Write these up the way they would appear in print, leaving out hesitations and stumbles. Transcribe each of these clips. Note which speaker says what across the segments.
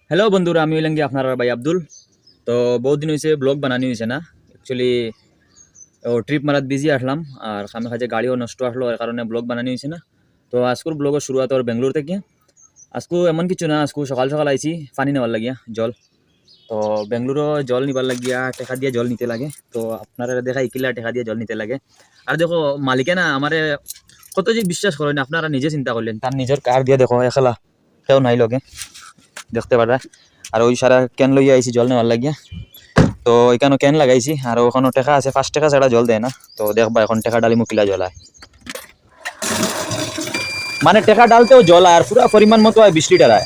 Speaker 1: Hello বন্ধুরা, আমি হইলাম আপনার ভাই আব্দুল। তো বহুত দিন হয়েছে ব্লগ বানানি হয়েছে না। অ্যাকচুয়ালি ও ট্রিপ মারাত বিজি আসলাম, আর সামনে কাজে গাড়িও নষ্ট আসলো, এর কারণে ব্লগ বানানি হয়েছে না। তো আজকের ব্লগের শুরুয়াত ওর বেঙ্গলোর থেকে। আজকু এমন কিছু না, আজকু সকাল সকাল আইছি পানি নেওয়ার লাগিয়া জল। তো বেঙ্গলোরও জল নিবার লাগিয়া টেকা দিয়ে জল নিতে লাগে। তো আপনারা দেখা ইকিলা টেকা দিয়ে জল নিতে লাগে। আর দেখো মালিকে না আমারে কত যে বিশ্বাস করেন, আপনারা নিজে চিন্তা করলেন, তার নিজের কার দিয়ে দেখো একলা কেউ নাই লগে, দেখতে পারা। আর ওই সারা ক্যান লইয়া আইছি জল নেওয়ার লাগিয়া। তো এখানে ক্যান লাগাইছি, আর ওখানে টেকা আছে, 5 টাকা ছাড়া জল দেয় না। তো দেখবা এখন টেকা ডালি মুকিলা জলায়, মানে টেকা ডালতেও জল আর পুরা পরিমাণ মতো হয় 20 লিটার হয়।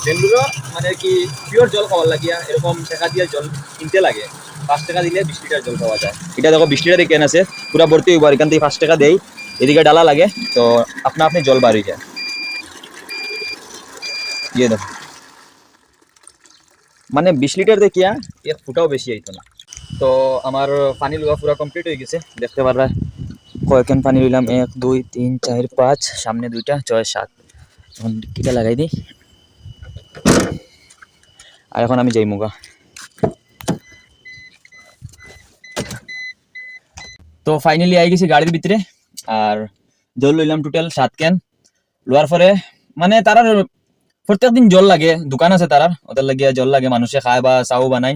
Speaker 1: বেঙ্গুলো মানে কি পিওর জল খাওয়ার লাগিয়া এরকম টাকা দিয়ে জল কিনতে লাগে। 5 টাকা দিলে 20 লিটার জল পাওয়া যায়। এটা দেখো 20 লিটার ক্যান আছে, পুরা ভর্তি হইব। এখান থেকে 5 টাকা দেই, এদিকে ডালা লাগে, তো আপনা আপনি জল বার হয়ে যায়। ইয়ে দেখো, মানে 20 লিটার দেখিয়া 1 ফুটাও বেশি হইতো না। তো আমার পানি লওয়া পুরো কমপ্লিট হয়ে গেছে, দেখতে পারবা কয়েকখান পানি লইলাম, 1 2 3 4 5, সামনে 2টা 6 7। এখন কিটা লাগাই দিই, আর এখন আমি যাই মুগা। তো ফাইনালি আই গেছি গাড়ির ভিতরে, আর জল লইলাম টোটাল 7 ক্যান। লোয়ার পরে মানে তারার প্রত্যেক দিন জল লাগে, দোকান আছে তারার, ওদের লাগিয়া জল লাগে, মানুষে খায় বা চাও বানায়,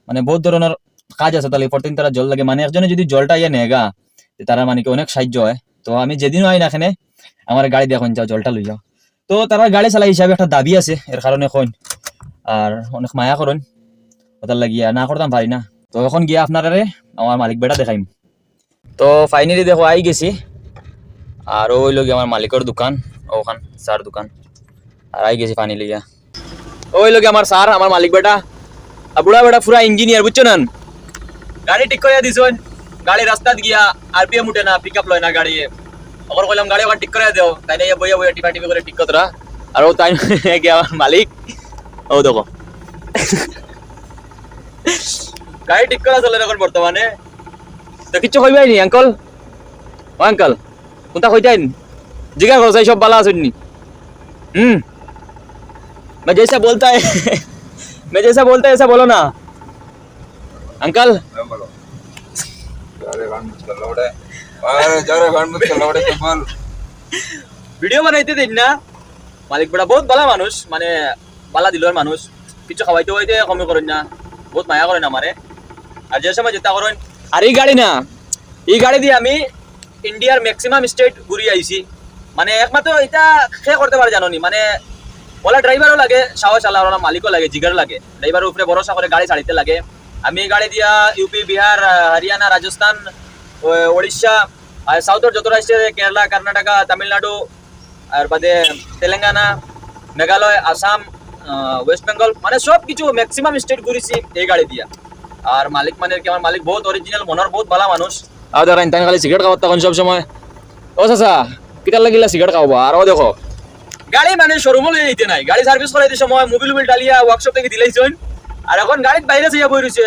Speaker 1: মানে বহুত ধরনের কাজ আছে। তাহলে প্রতিদিন তারা জল লাগে, মানে একজনে যদি জলটা ইয়ে নেগা, তারা মানে কি অনেক সাহায্য হয়। তো আমি যেদিনও আই না এখানে আমার গাড়ি দেখুন যাও জলটা লই যাও। তো তারা গাড়ি চালাই হিসাবে একটা দাবি আছে, এর কারণে কইন, আর অনেক মায়া করেন, ওদের লাগিয়া না করতাম পারি না। তো এখন গিয়া আপনারা আমার মালিক বেটা দেখাইম। তো ফাইনালি দেখো আই গেছি, আর ওই লোক আমার মালিকের দোকান, ওখান চার দোকান, আর আই গেছি পানি লিয়া। ওই লোক আমার স্যার, আমার মালিক বেটা, বুড়া বেটা পুরা ইঞ্জিনিয়ার, বুঝছো না। গাড়ি ঠিক করে দিছ, গাড়ি রাস্তাত গিয়া আরপিএম উঠে না, পিক আপ লয় না গাড়ি। ওখানে কইলাম গাড়ি ওখানে ঠিক করে দেও, তাই না বইয়া বইয়া টিপা টিপি করে ঠিক কতরা। আর ও তাই গিয়া আমার মালিক, ও দেখো গাড়ি ঠিক করা চলে এখন বর্তমানে। তো কিচ্ছু কইবাই নি আঙ্কল, ও আঙ্কল কোনটা কইতাইন জিজ্ঞাসা করো, সব বালা আসেননি। मैं जैसा बोलता है मैं जैसा बोलता है ऐसा बोलो ना अंकल।
Speaker 2: बोलो जारे गान मत कर लौड़े, अरे जारे गान मत कर लौड़े कमाल।
Speaker 1: ভিডিও বানাইতে দিন না, মালিক বড়া বহুত ভালো মানুষ, মানে বালা দিলর মানুষ, কিছু খাওয়াইতে হইতে কমে করেন না, বহুত মায়া করেন আমারে। আর যে সময় যেটা করেন, আর এই গাড়ি না, এই গাড়ি দিয়ে আমি ইন্ডিয়ার ম্যাক্সিমাম স্টেট ঘুরি আইছি। মানে একমাত্র এটা খেয়ে করতে পারে জানো নি, মানে ওলা ড্রাইভারও লাগে সাহস, আল্লাহ ওলা মালিকও লাগে, জিগার লাগে, ড্রাইভারের উপরে ভরসা করে গাড়ি ছাড়িতে লাগে। আমি এই গাড়ি দিয়া ইউপি, বিহার, হরিয়ানা, রাজস্থান, ওড়িশা, আর সাউথের যত রাজ্য, কেরালা, কর্ণাটকা, তামিলনাড়ু, আর বাদে তেলেঙ্গানা, মেঘালয়, আসাম, ওয়েস্ট বেঙ্গল, মানে সব কিছু ম্যাক্সিমাম স্টেট ঘুরেছি এই গাড়ি দিয়া। আর মালিক মানে কি, আমার মালিক বহুত অরিজিনাল, মনের বহুত ভালো মানুষ। আর ধরেন তাই খালি সিগারেট খাওয়ার তখন সব সময়, ও চাচা কিটার লাগিলা সিগারেট খাওয়া। আর ও দেখো গাড়ি মানে শোরুমও লই যেতে নাই, গাড়ি সার্ভিস করাইতে সময় মোবিল উবিল ডালিয়া ওয়ার্কশপ থেকে দিলাইছেন। আর এখন গাড়ির বাইরে যাইয়া বই রয়েছে,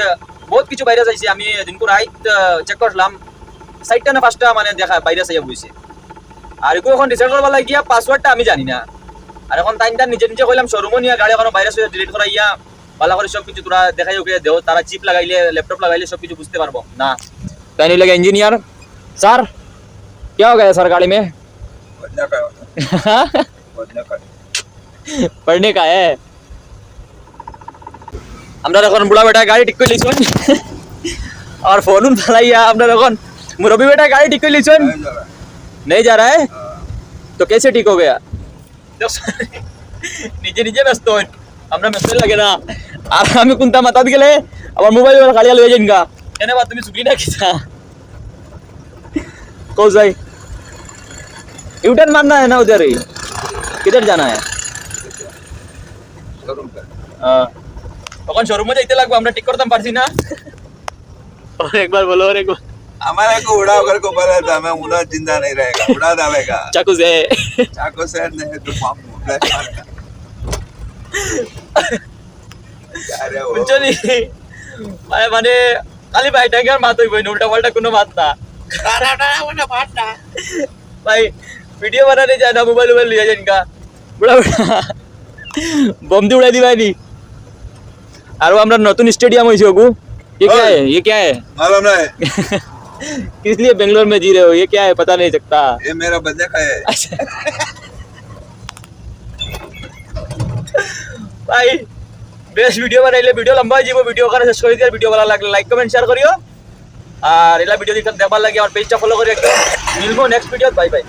Speaker 1: বহুত কিছু বাইরে যাইছে। আমি দিনপুর হাইট চেক করলাম, 4টা না 5টা মানে দেখা বাইরে যাইয়া বইছে। আর এখন রিসার্চ করবার লাগিয়া পাসওয়ার্ডটা আমি জানি না। আর এখন টাইমটা নিজে নিজে কইলাম শোরুমও নিয়ে গাড়ি এখন বাইরে ডিলিট করাইয়া ভালো করে সব কিছু তোরা দেখাই ওকে দেও, তারা চিপ লাগাইলে ল্যাপটপ লাগাইলে সব কিছু বুঝতে পারবো না। তাই নিয়ে লাগে इंजीनियर सर क्या हो गया सर गाड़ी में पढ़ने का है। আমরা এখন বুড়া বেটা গাড়ি ঠিক করে লিছুন, আর ফোন চালাইয়া আমরা এখন মুরব্বী बेटा गाड़ी ठीक कर লিছুন, नहीं जा रहा है तो कैसे ठीक हो गया। নিজে নিজে ব্যস্ত হন, আমরা মেসেজ লাগে না। আর আমি কোনটা মাথাত গেলে আমার মোবাইল গাড়িয়া লয়ে যাইন গা, কেন বা তুমি সুখী না কিছা को जाए यूटर्न मारना है ना उधर ही, किधर जाना है। তখন শোরুমে যাইতে লাগবে, আমরা ঠিক করতাম পারছি না। और एक बार बोलो, और एक बार
Speaker 2: हमारे को उड़ा कर को बोला था, मैं उड़ा जिंदा नहीं रहेगा, उड़ा देगा
Speaker 1: चाकू से
Speaker 2: नहीं तो पाप अरे वो
Speaker 1: বুঝছনি মানে খালি ভাই টাঙ্গার মাত হইব, উল্টা পাল্টা কোনো মাত না। ভাই ভিডিও বানানে যায় না, মোবাইল লিয়ে যান গা, বুড়া বুড়া বম দিয়ে উড়াই দিবাই নি। और वो हमारा नतून स्टेडियम हुई होगू ये क्या है ये क्या है
Speaker 2: मालूम नहीं
Speaker 1: किस लिए बेंगलोर में जी रहे हो ये क्या है पता नहीं सकता
Speaker 2: ये मेरा बंदे का है
Speaker 1: अच्छा भाई बेस्ट वीडियो बनाइले वीडियो लंबा है जी वो वीडियो का सब्सक्राइब कर वीडियो वाला लाइक कमेंट शेयर करियो और एला वीडियो देखा देखार लगे और पेजटा फॉलो करियो मिलबो नेक्स्ट वीडियो बाय बाय